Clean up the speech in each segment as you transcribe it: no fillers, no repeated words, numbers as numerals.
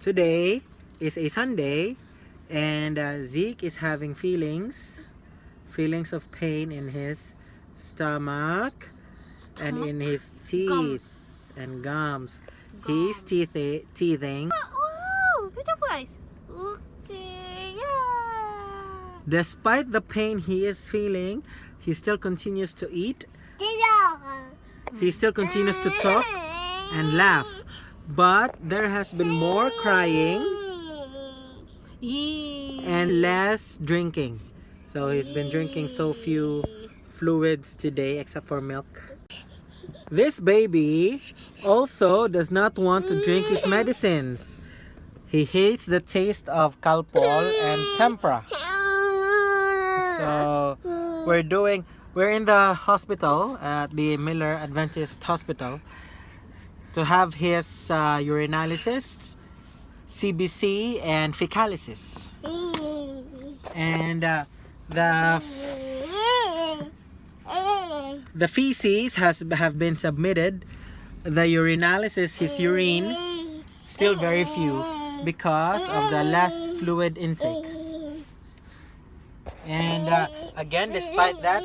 Today is a Sunday, and Zeke is having feelings of pain in his stomach and in his teeth and gums. He's teething. Oh, butterflies. Okay, yeah. Despite the pain he is feeling, he still continues to eat. He still continues to talk and laugh. But there has been more crying and less drinking. So he's been drinking so few fluids today except for milk. This baby also does not want to drink his medicines. He hates the taste of Calpol and Tempra. So we're in the hospital at the Miller Adventist Hospital to have his urinalysis, CBC, and fecalysis. And the feces have been submitted. The urinalysis, his urine, still very few because of the less fluid intake. And again, despite that,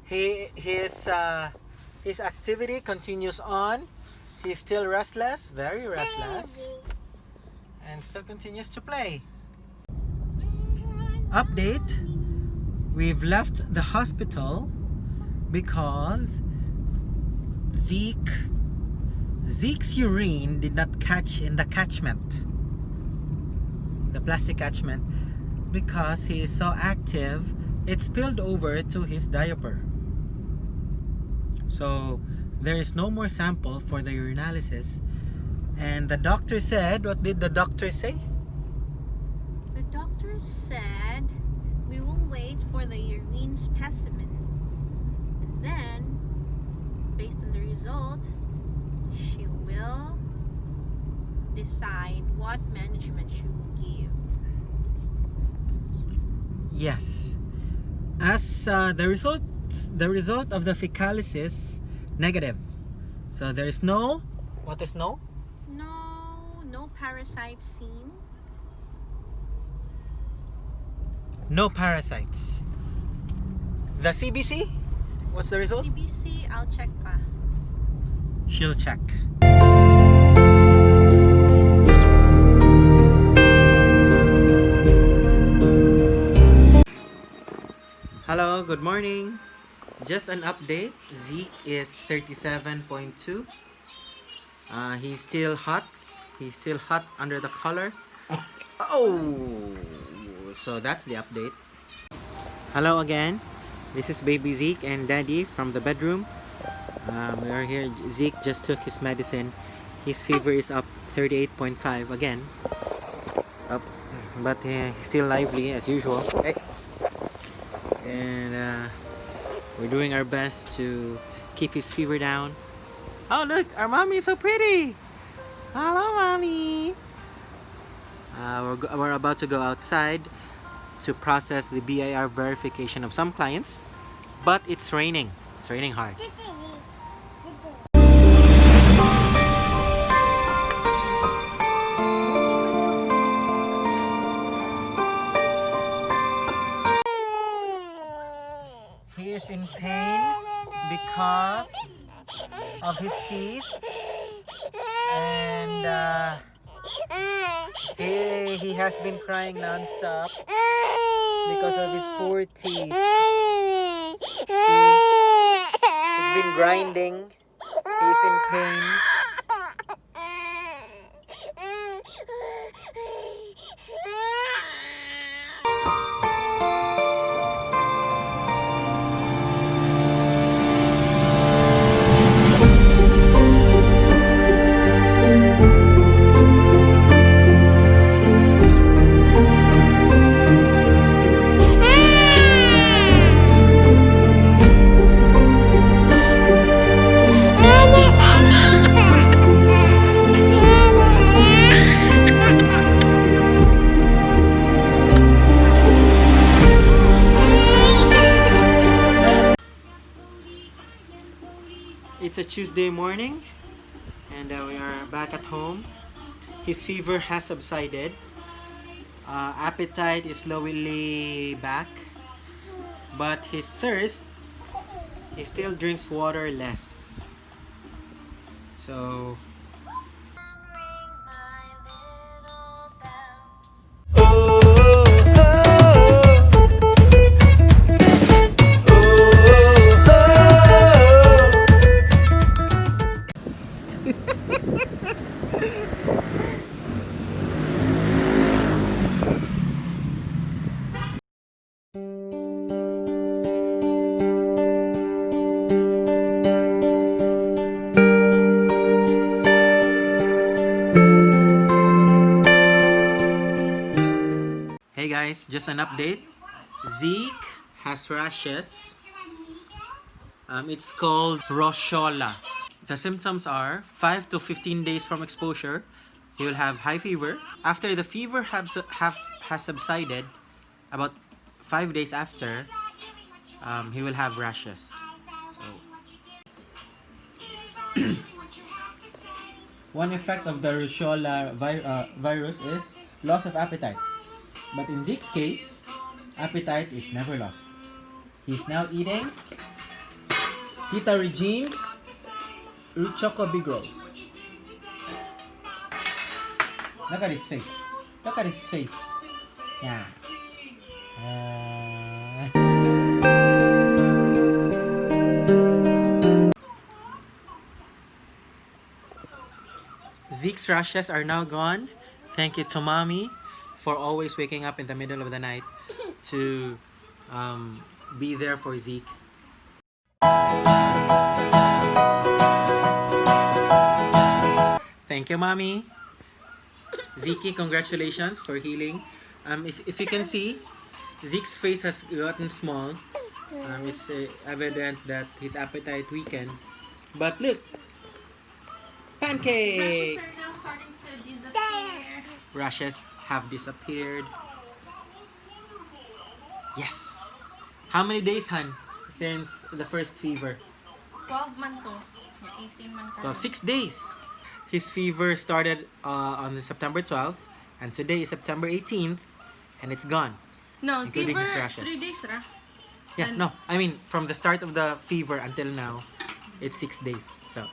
his activity continues on. He's still restless, very restless, and still continues to play. Update: we've left the hospital because Zeke's urine did not catch in the catchment, the plastic catchment, because he is so active. It spilled over to his diaper. So there is no more sample for the urinalysis. And the doctor said, what did the doctor say? The doctor said we will wait for the urine specimen. And then, based on the result, she will decide what management she will give. Yes. As the result of the fecalysis, negative. So there is no, what is no? No parasites seen. No parasites. The CBC? What's the result? CBC, I'll check pa. She'll check. Hello, good morning. Just an update. Zeke is 37.2. He's still hot. He's still hot under the collar. Oh, so that's the update. Hello again. This is baby Zeke and daddy from the bedroom. We are here. Zeke just took his medicine. His fever is up 38.5 again. Up, but he's still lively as usual. Hey. And we're doing our best to keep his fever down. Oh, look, our mommy is so pretty. Hello, mommy. We're about to go outside to process the BIR verification of some clients, but it's raining. It's raining hard. He is in pain because of his teeth, and he has been crying non-stop because of his poor teeth. See, he's been grinding. He's in pain. It's a Tuesday morning, and we are back at home. His fever has subsided. Appetite is slowly back. But his thirst, he still drinks water less. So hey guys, just an update. Zeke has rashes. It's called rosola. The symptoms are 5 to 15 days from exposure. He will have high fever. After the fever has subsided, about 5 days after, he will have rashes. So, one effect of the rosola virus is loss of appetite. But in Zeke's case, appetite is never lost. He's now eating Tita Regine's Choco Big Rolls. Look at his face. Look at his face. Yeah. Zeke's rashes are now gone. Thank you to Mommy for always waking up in the middle of the night to be there for Zeke. Thank you, Mommy. Zeke, congratulations for healing. If you can see, Zeke's face has gotten small. It's evident that his appetite weakened. But look, pancake! Rashes are now starting to disappear. Rashes have disappeared. Yes. How many days, Han, since the first fever? 12 months to. Yeah, 18 months. 6 days. His fever started on September 12th, and today is September 18th, and it's gone. No, including fever his rashes. 3 days, ra? Yeah, And- no, I mean from the start of the fever until now, it's 6 days. So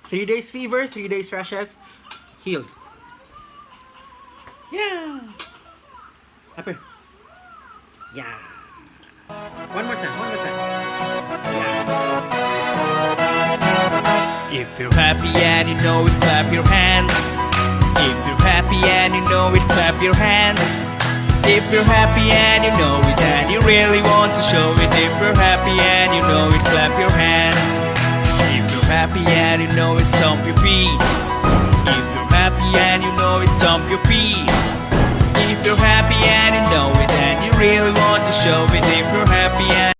3 days fever, 3 days rashes, healed. Yeah. Upper. Yeah. One more time, one more time. If you're happy and you know it, clap your hands. If you're happy and you know it, clap your hands. If you're happy and you know it and you really want to show it. If you're happy and you know it, clap your hands. If you're happy and you know it, stomp your feet. If you're happy and you know it, stomp your feet. If you're happy and you know it and you really want to show it. If you're happy